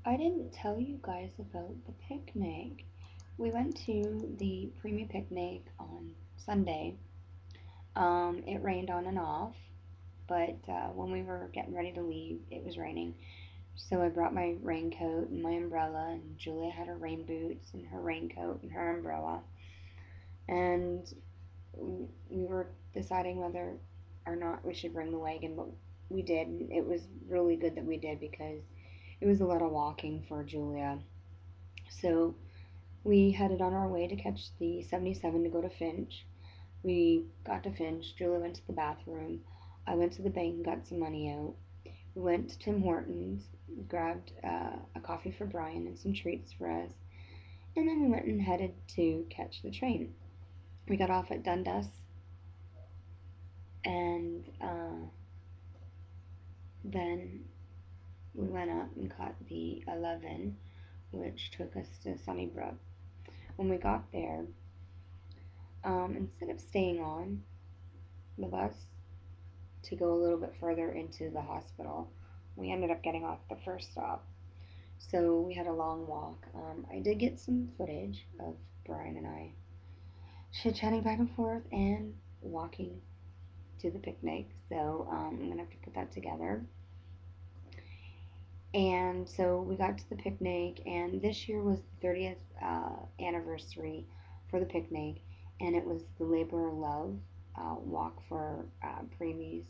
I didn't tell you guys about the picnic. We went to the Preemie Picnic on Sunday. It rained on and off, but when we were getting ready to leave, it was raining. So I brought my raincoat and my umbrella, and Julia had her rain boots and her raincoat and her umbrella. And we were deciding whether or not we should bring the wagon, but we did. And it was really good that we did because it was a lot of walking for Julia. So we headed on our way to catch the 77 to go to Finch. We got to Finch. Julia went to the bathroom. I went to the bank and got some money out. We went to Tim Hortons, grabbed a coffee for Brian and some treats for us, and then we went and headed to catch the train. We got off at Dundas, and then we went up and caught the 11, which took us to Sunnybrook. When we got there, instead of staying on the bus to go a little bit further into the hospital, we ended up getting off the first stop. So we had a long walk. I did get some footage of Brian and I chit chatting back and forth and walking to the picnic. So I'm gonna have to put that together. And so we got to the picnic, and this year was the 30th anniversary for the picnic, and it was the Labor of Love walk for preemies,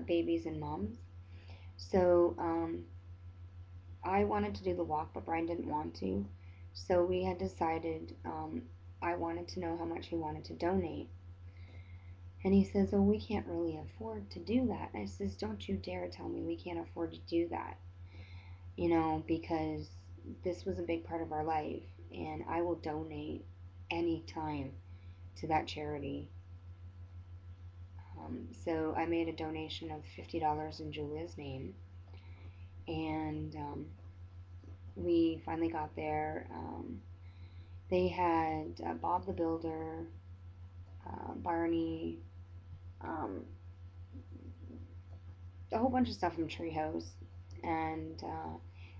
babies, and moms. So I wanted to do the walk, but Brian didn't want to. So we had decided I wanted to know how much he wanted to donate. And he says, "Oh, we can't really afford to do that." And I says, "Don't you dare tell me we can't afford to do that, because this was a big part of our life, and I will donate any time to that charity." So I made a donation of $50 in Julia's name, and we finally got there. They had Bob the Builder, Barney, um, a whole bunch of stuff from Treehouse, and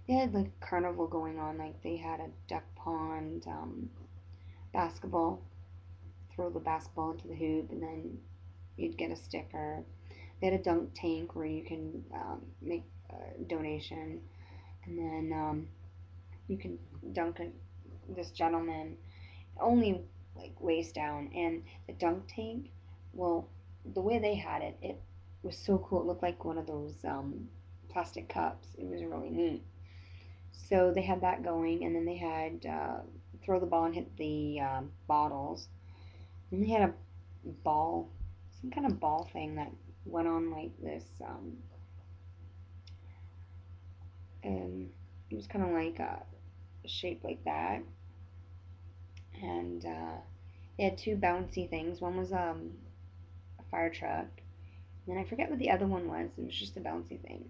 they had like carnival going on. Like they had a duck pond, basketball, throw the basketball into the hoop, and then you'd get a sticker. They had a dunk tank where you can make a donation, and then you can dunk this gentleman only like waist down, and the dunk tank. Well, the way they had it, it was so cool. It looked like one of those plastic cups. It was really neat. So they had that going, and then they had throw the ball and hit the bottles. And they had a ball, some kind of ball thing that went on like this. Um, it was kind of like shaped like that, and they had two bouncy things. One was a fire truck, and I forget what the other one was. It was just a bouncy thing.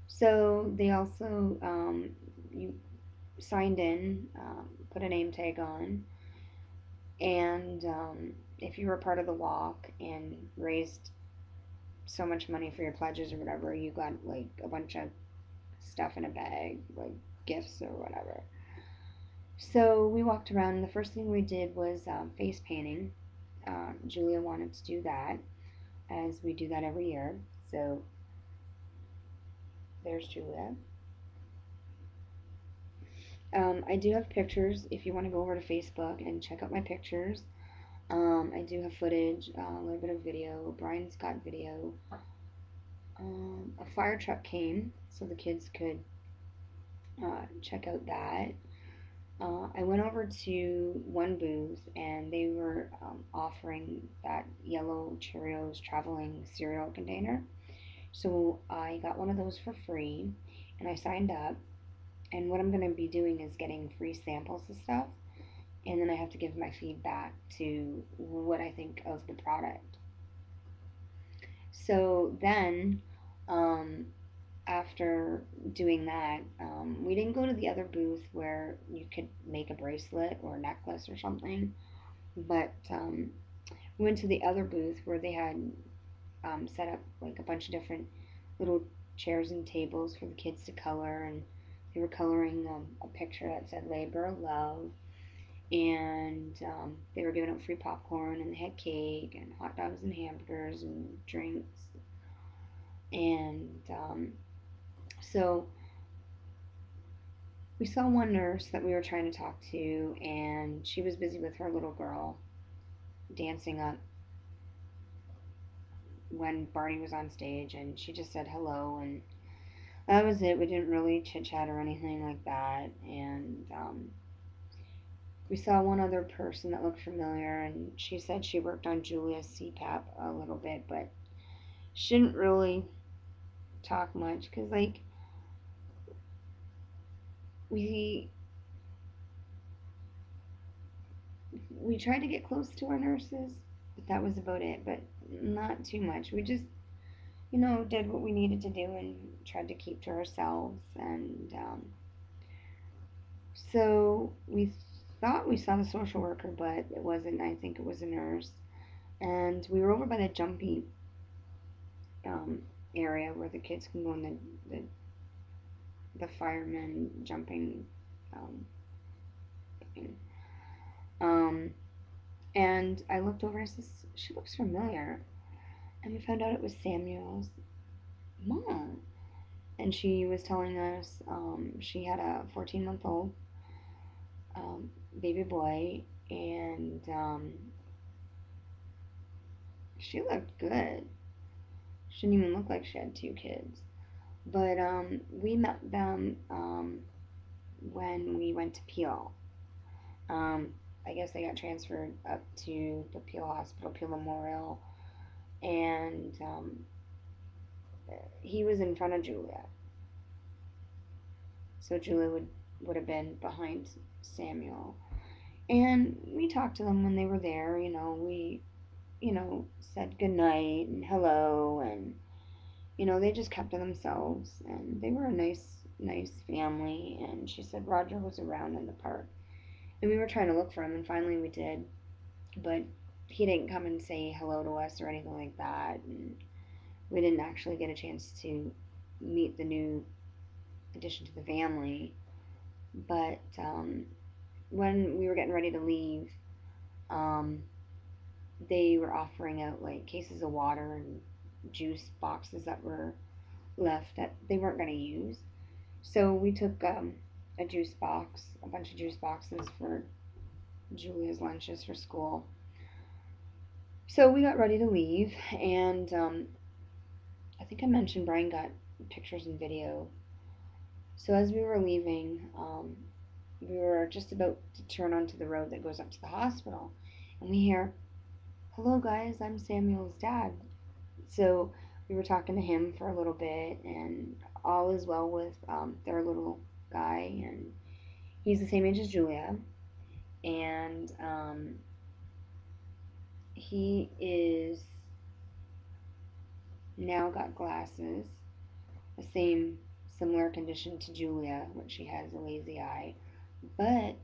So they also you signed in, put a name tag on, and if you were part of the walk and raised so much money for your pledges or whatever, you got like a bunch of stuff in a bag, like gifts or whatever. So we walked around, and the first thing we did was face painting. Julia wanted to do that, as we do that every year. So there's Julia. I do have pictures if you want to go over to Facebook and check out my pictures. I do have footage, a little bit of video. Brian's got video. A fire truck came so the kids could check out that. I went over to one booth and they were offering that yellow Cheerios traveling cereal container. So I got one of those for free and I signed up. And what I'm going to be doing is getting free samples of stuff. And then I have to give my feedback to what I think of the product. So then, um, after doing that, we didn't go to the other booth where you could make a bracelet or a necklace or something, but we went to the other booth where they had set up like a bunch of different little chairs and tables for the kids to color, and They were coloring a picture that said labor of love, and they were giving out free popcorn, and they had cake and hot dogs and hamburgers and drinks. And so we saw one nurse that we were trying to talk to, and she was busy with her little girl dancing up when Barney was on stage, and she just said hello, and that was it. We didn't really chit chat or anything like that. And we saw one other person that looked familiar, and she said she worked on Julia's CPAP a little bit, but she didn't really talk much because, like, we we tried to get close to our nurses, but that was about it. But not too much. We just, did what we needed to do and tried to keep to ourselves. And so we thought we saw the social worker, but it wasn't. I think it was a nurse. And we were over by the jumpy um, area where the kids can go in the firemen jumping um, thing. Um, and I looked over and I said, she looks familiar. And we found out it was Samuel's mom. And she was telling us she had a 14-month-old baby boy, and she looked good. She didn't even look like she had two kids. But we met them when we went to Peel. Um, I guess they got transferred up to the Peel Hospital, Peel Memorial, and he was in front of Julia. So Julia would have been behind Samuel. And we talked to them when they were there. We said good night and hello, and they just kept to themselves, and they were a nice family. And she said Roger was around in the park, and we were trying to look for him, and finally we did, but he didn't come and say hello to us or anything like that, and we didn't actually get a chance to meet the new addition to the family. But when we were getting ready to leave, um, they were offering out like cases of water and juice boxes that were left that they weren't going to use. So we took a juice box, a bunch of juice boxes for Julia's lunches for school. So we got ready to leave, and I think I mentioned Brian got pictures and video. So as we were leaving, we were just about to turn onto the road that goes up to the hospital, and we hear, "Hello, guys, I'm Samuel's dad." So we were talking to him for a little bit, and all is well with their little guy, and he's the same age as Julia, and he is now got glasses, the same similar condition to Julia, which she has a lazy eye. But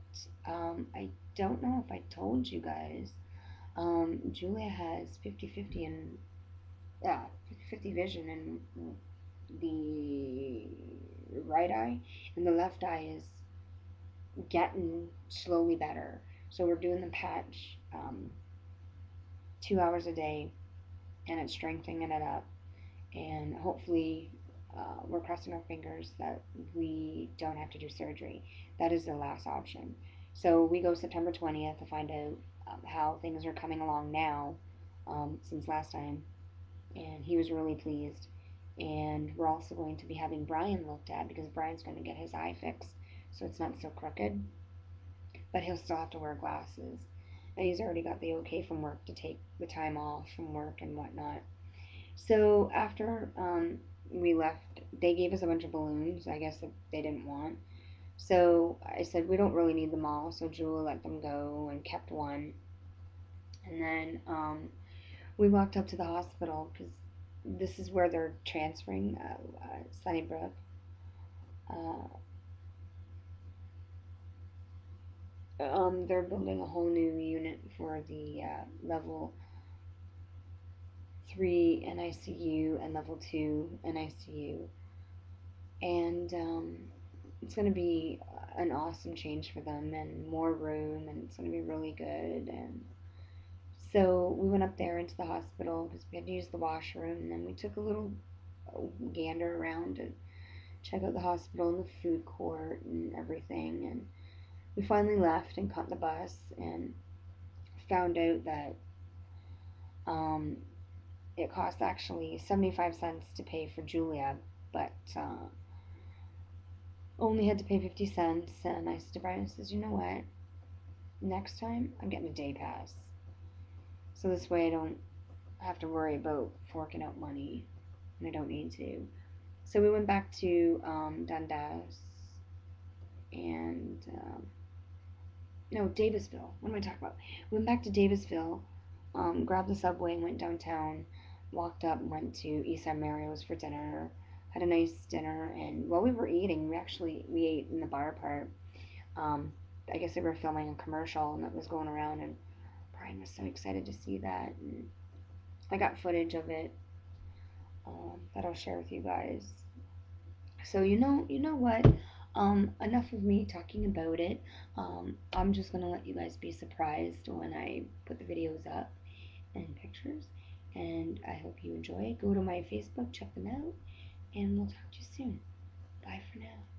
I don't know if I told you guys, Julia has 50-50 and yeah, 50-50 vision in the right eye, and the left eye is getting slowly better. So we're doing the patch 2 hours a day, and it's strengthening it up. And hopefully, we're crossing our fingers that we don't have to do surgery. That is the last option. So we go September 20th to find out how things are coming along now since last time, and he was really pleased. And we're also going to be having Brian looked at because Brian's going to get his eye fixed so it's not so crooked, but he'll still have to wear glasses. And he's already got the okay from work to take the time off from work and whatnot. So after we left, they gave us a bunch of balloons, I guess that they didn't want. So I said, we don't really need them all. So Jewel let them go and kept one. And then we walked up to the hospital because this is where they're transferring Sunnybrook. Uh, they're building a whole new unit for the level 3 NICU and level 2 NICU. And it's going to be an awesome change for them and more room, and it's going to be really good. And so we went up there into the hospital because we had to use the washroom, and then we took a little gander around to check out the hospital and the food court and everything. And we finally left and caught the bus and found out that um, it cost actually 75 cents to pay for Julia, but only had to pay 50 cents. And I said to Brian, I says, you know what? Next time I'm getting a day pass. So this way I don't have to worry about forking out money and I don't need to. So we went back to Dundas and no, Davisville. What am I talking about? We went back to Davisville, grabbed the subway and went downtown, walked up and went to East San Mario's for dinner, had a nice dinner, and while we were eating, we ate in the bar part. Um, I guess they were filming a commercial and that was going around, and Brian was so excited to see that, and I got footage of it that I'll share with you guys. So you know what? Enough of me talking about it. I'm just gonna let you guys be surprised when I put the videos up and pictures. And I hope you enjoy. Go to my Facebook, check them out, and we'll talk to you soon. Bye for now.